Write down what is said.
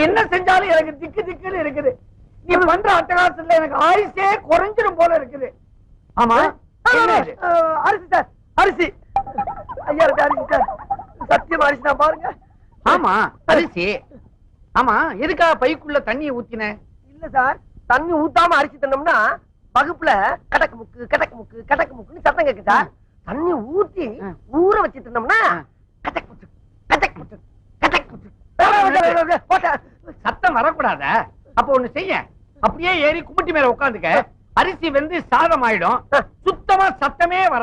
என்ன செஞ்சாலும் எனக்கு திக்கு திக்குன்னு இருக்குது. நீ பண்ற அட்டகாசத்துல எனக்கு ஆயுசே குறைஞ்சிடும் போல இருக்குது. ஆமா அரிசி சார், அரிசி ஐயா அரிசி சார், சத்தியம் அரிசி தான் பாருங்க. ஆமா அரிசி. ஆமா எதுக்காக பைக்குள்ள தண்ணியை ஊத்தின? இல்ல சார், தண்ணி ஊத்தாம அரிசி தந்தோம்னா வகுப்புல கடக்கு முக்கு கடக்கு முக்கு கடக்கு முக்குன்னு சத்தம் கேக்கு சார். தண்ணி ஊத்தி ஊற வச்சு தந்தோம்னா கடக்கு முக்கு கடக்கு முக்கு கடக்கு முக்கு சத்தம் வரக்கூடாத. அப்ப ஒண்ணு செய்ய, அப்படியே ஏறி கும்பிட்டு மேல உட்காந்துக்க. அரிசி வந்து சாதம் ஆயிடும், சுத்தமா சத்தமே வர.